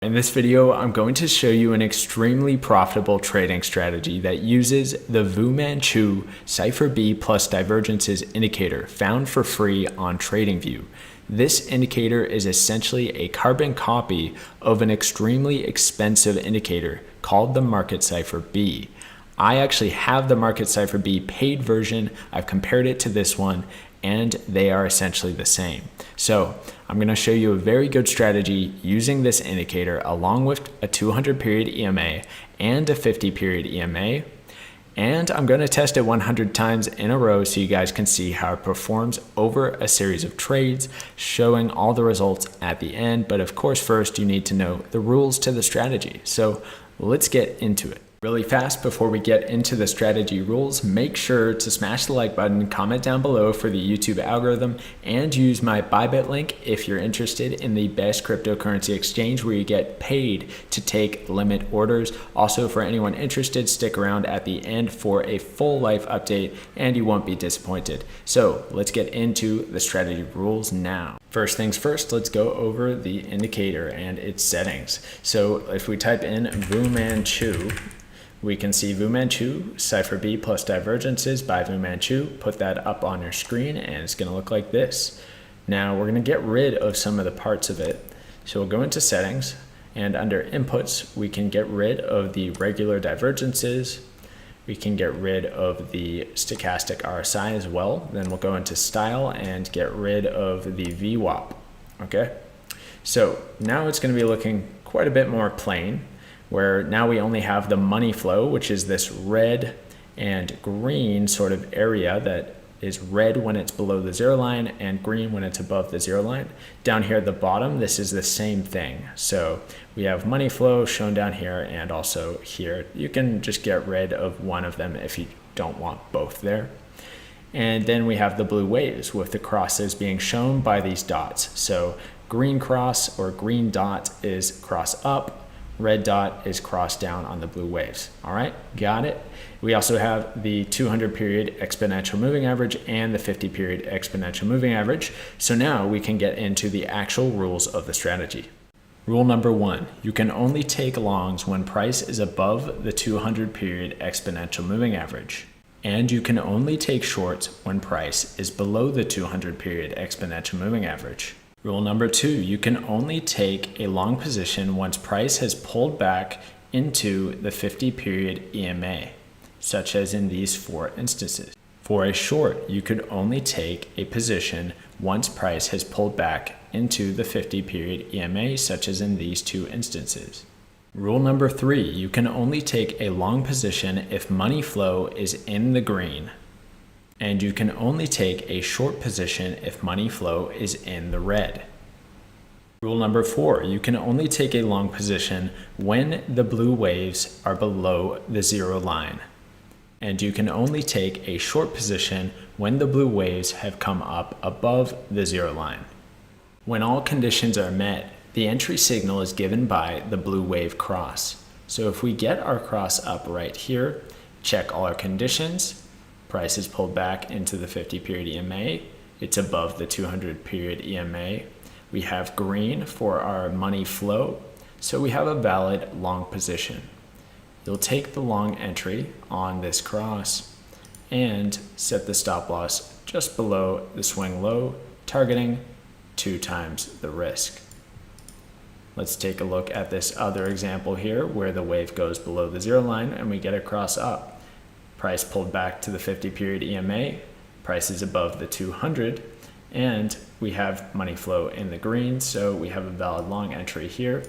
In this video, I'm going to show you an extremely profitable trading strategy that uses the VuManChu Cipher B plus divergences indicator found for free on TradingView. This indicator is essentially a carbon copy of an extremely expensive indicator called the Market Cipher B. I actually have the Market Cipher B paid version. I've compared it to this one, and they are essentially the same. So I'm going to show you a very good strategy using this indicator along with a 200 period EMA and a 50 period EMA. And I'm going to test it 100 times in a row so you guys can see how it performs over a series of trades, showing all the results at the end. But of course, first you need to know the rules to the strategy. So let's get into it. Really fast before we get into the strategy rules, make sure to smash the like button, comment down below for the YouTube algorithm, and use my Bybit link if you're interested in the best cryptocurrency exchange where you get paid to take limit orders. Also, for anyone interested, stick around at the end for a full life update and you won't be disappointed. So let's get into the strategy rules now. First things first, let's go over the indicator and its settings. So if we type in VuManChu, we can see VuManChu Cipher B plus divergences by VuManChu. Put that up on your screen and it's going to look like this. Now we're going to get rid of some of the parts of it. So we'll go into settings, and under inputs we can get rid of the regular divergences. We can get rid of the stochastic RSI as well. Then we'll go into style and get rid of the VWAP. Okay, so now it's going to be looking quite a bit more plain, where now we only have the money flow, which is this red and green sort of area that is red when it's below the zero line and green when it's above the zero line. Down here at the bottom, this is the same thing. So we have money flow shown down here and also here. You can just get rid of one of them if you don't want both there. And then we have the blue waves with the crosses being shown by these dots. So green cross or green dot is cross up. Red dot is crossed down on the blue waves. All right, got it. We also have the 200 period exponential moving average and the 50 period exponential moving average. So now we can get into the actual rules of the strategy. Rule number 1, you can only take longs when price is above the 200 period exponential moving average. And you can only take shorts when price is below the 200 period exponential moving average. Rule number 2, you can only take a long position once price has pulled back into the 50 period EMA, such as in these 4 instances. For a short, you could only take a position once price has pulled back into the 50 period EMA, such as in these 2 instances. Rule number 3, you can only take a long position if money flow is in the green. And you can only take a short position if money flow is in the red. Rule number 4, you can only take a long position when the blue waves are below the zero line. And you can only take a short position when the blue waves have come up above the zero line. When all conditions are met, the entry signal is given by the blue wave cross. So if we get our cross up right here, check all our conditions, price is pulled back into the 50 period EMA. It's above the 200 period EMA. We have green for our money flow. So we have a valid long position. You'll take the long entry on this cross and set the stop loss just below the swing low, targeting 2 times the risk. Let's take a look at this other example here where the wave goes below the zero line and we get a cross up. Price pulled back to the 50 period EMA, price is above the 200, and we have money flow in the green, so we have a valid long entry here,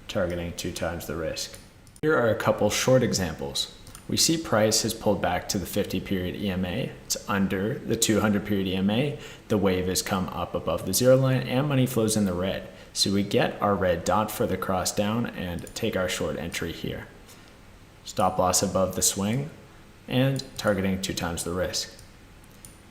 targeting 2 times the risk. Here are a couple short examples. We see price has pulled back to the 50 period EMA, it's under the 200 period EMA, the wave has come up above the zero line, and money flows in the red. So we get our red dot for the cross down and take our short entry here. Stop loss above the swing, and targeting 2 times the risk.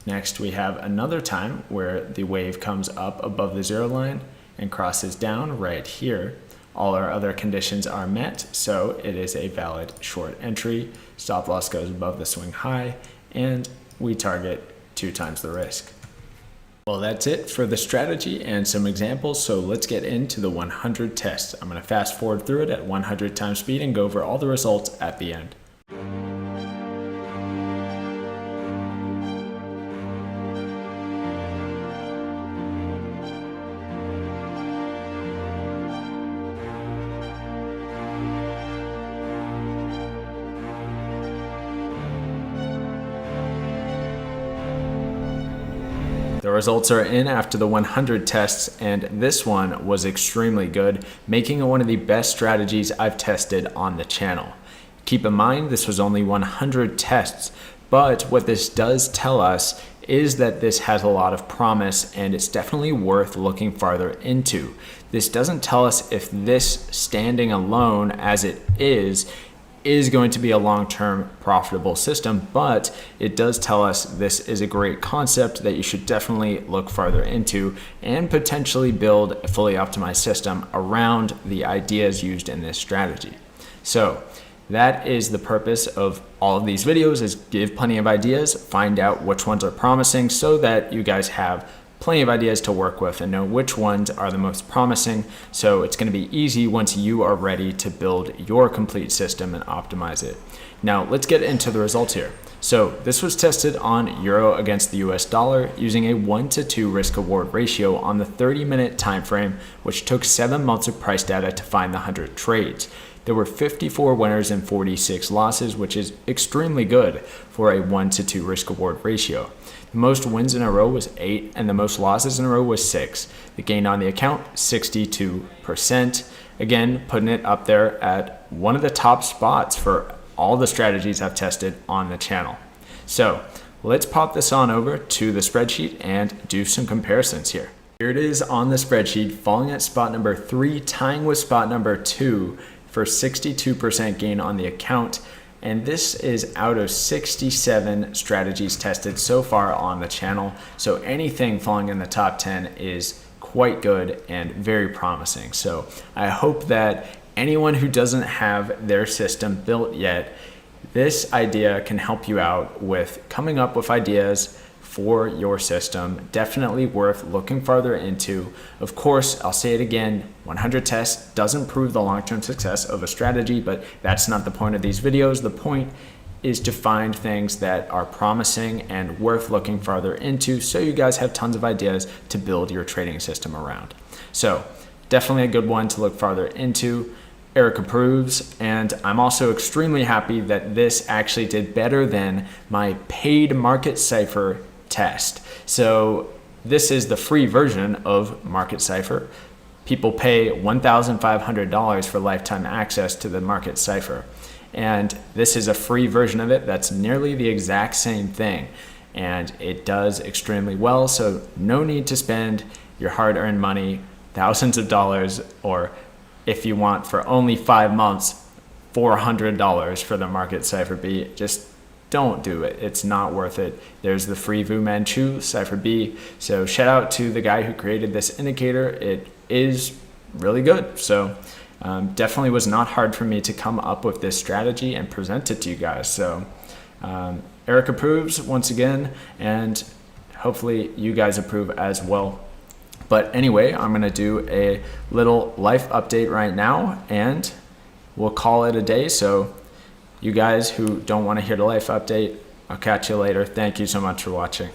Next, we have another time where the wave comes up above the zero line and crosses down right here. All our other conditions are met, so it is a valid short entry. Stop loss goes above the swing high, and we target 2 times the risk. Well, that's it for the strategy and some examples. So let's get into the 100 tests. I'm going to fast forward through it at 100 times speed and go over all the results at the end. The results are in after the 100 tests, and this one was extremely good, making it one of the best strategies I've tested on the channel. Keep in mind, this was only 100 tests, but what this does tell us is that this has a lot of promise and it's definitely worth looking farther into. This doesn't tell us if this standing alone as it is going to be a long-term profitable system, but it does tell us this is a great concept that you should definitely look farther into and potentially build a fully optimized system around the ideas used in this strategy. So that is the purpose of all of these videos, is give plenty of ideas, find out which ones are promising so that you guys have plenty of ideas to work with and know which ones are the most promising. So it's going to be easy once you are ready to build your complete system and optimize it. Now let's get into the results here. So this was tested on euro against the US dollar using a 1-to-2 risk reward ratio on the 30-minute time frame, which took 7 months of price data to find the 100 trades. There were 54 winners and 46 losses, which is extremely good for a 1-to-2 risk reward ratio. The most wins in a row was 8 and the most losses in a row was 6. The gain on the account, 62%. Again, putting it up there at one of the top spots for all the strategies I've tested on the channel. So let's pop this on over to the spreadsheet and do some comparisons here. Here it is on the spreadsheet, falling at spot number 3, tying with spot number 2 for 62% gain on the account. And this is out of 67 strategies tested so far on the channel. So anything falling in the top 10 is quite good and very promising. So I hope that anyone who doesn't have their system built yet, this idea can help you out with coming up with ideas for your system. Definitely worth looking farther into. Of course, I'll say it again, 100 tests doesn't prove the long-term success of a strategy, but that's not the point of these videos. The point is to find things that are promising and worth looking farther into so you guys have tons of ideas to build your trading system around. So definitely a good one to look farther into. Eric approves, and I'm also extremely happy that this actually did better than my paid market Cipher test. So this is the free version of Market Cipher. People pay $1,500 for lifetime access to the Market Cipher. And this is a free version of it that's nearly the exact same thing. And it does extremely well. So no need to spend your hard-earned money, thousands of dollars, or if you want for only 5 months, $400 for the Market Cipher B. Just don't do it. It's not worth it. There's the free VuManChu Cipher B. So shout out to the guy who created this indicator. It is really good. So definitely was not hard for me to come up with this strategy and present it to you guys. So Eric approves once again, and hopefully you guys approve as well. But anyway, I'm going to do a little life update right now and we'll call it a day. So you guys who don't want to hear the life update, I'll catch you later. Thank you so much for watching.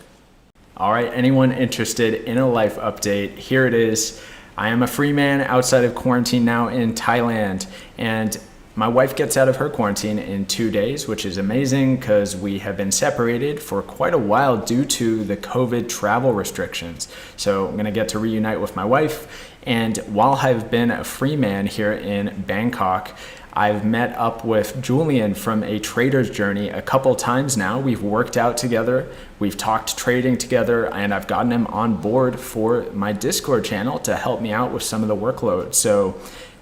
All right, anyone interested in a life update, here it is. I am a free man outside of quarantine now in Thailand, and my wife gets out of her quarantine in 2 days, which is amazing because we have been separated for quite a while due to the COVID travel restrictions. So I'm gonna get to reunite with my wife. And while I've been a free man here in Bangkok, I've met up with Julian from A Trader's Journey a couple times now. We've worked out together, we've talked trading together, and I've gotten him on board for my Discord channel to help me out with some of the workload. So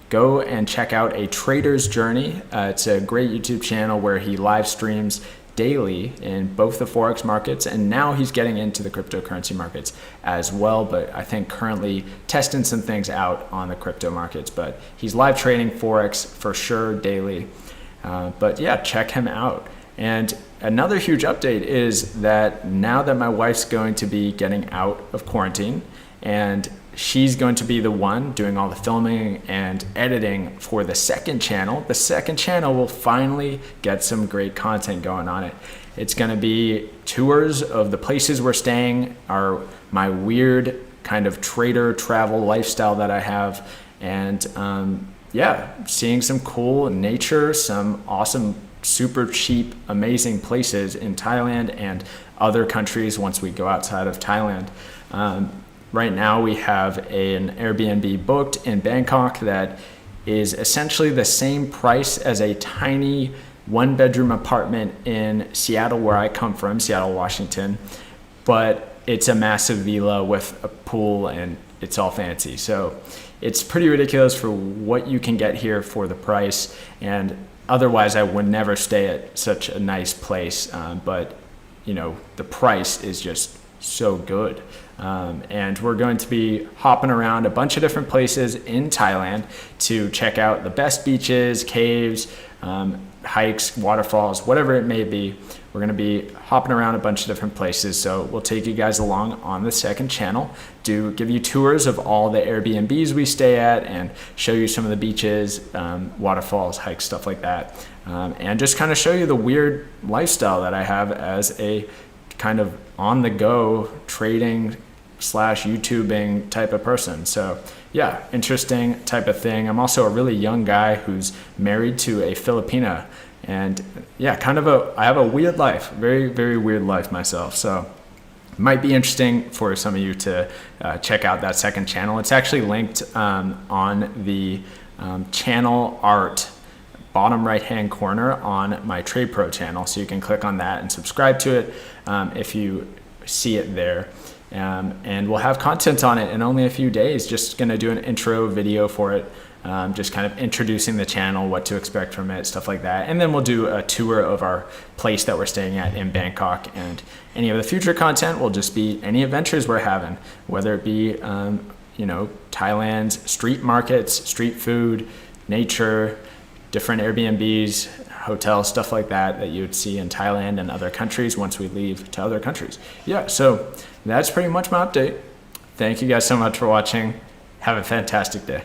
go and check out A Trader's Journey. It's a great YouTube channel where he live streams daily in both the Forex markets, and now he's getting into the cryptocurrency markets as well, but I think currently testing some things out on the crypto markets. But he's live trading Forex for sure daily. But yeah, check him out. And another huge update is that now that my wife's going to be getting out of quarantine, and she's going to be the one doing all the filming and editing for the second channel will finally get some great content going on it. It's going to be tours of the places we're staying, my weird kind of trader travel lifestyle that I have, and seeing some cool nature, some awesome, super cheap, amazing places in Thailand and other countries once we go outside of Thailand. Right now we have an Airbnb booked in Bangkok that is essentially the same price as a tiny one-bedroom apartment in Seattle, where I come from, Seattle, Washington, but it's a massive villa with a pool and it's all fancy. So it's pretty ridiculous for what you can get here for the price, and otherwise I would never stay at such a nice place, but the price is just so good. And we're going to be hopping around a bunch of different places in Thailand to check out the best beaches, caves, hikes, waterfalls, whatever it may be. We're going to be hopping around a bunch of different places, so we'll take you guys along on the second channel to give you tours of all the Airbnbs we stay at and show you some of the beaches, waterfalls, hikes, stuff like that, and just kind of show you the weird lifestyle that I have as a kind of on-the-go trading / YouTubing type of person. So yeah, interesting type of thing. I'm also a really young guy who's married to a Filipina, and yeah, I have a weird life, very, very weird life myself. So it might be interesting for some of you to check out that second channel. It's actually linked on the channel art bottom right hand corner on my Trade Pro channel, so you can click on that and subscribe to it if you see it there. And we'll have content on it in only a few days. Just going to do an intro video for it, just kind of introducing the channel, what to expect from it, stuff like that. And then we'll do a tour of our place that we're staying at in Bangkok, and any of the future content will just be any adventures we're having, whether it be Thailand's street markets, street food, nature, different Airbnbs, hotels, stuff like that you would see in Thailand and other countries once we leave to other countries. Yeah, so that's pretty much my update. Thank you guys so much for watching. Have a fantastic day.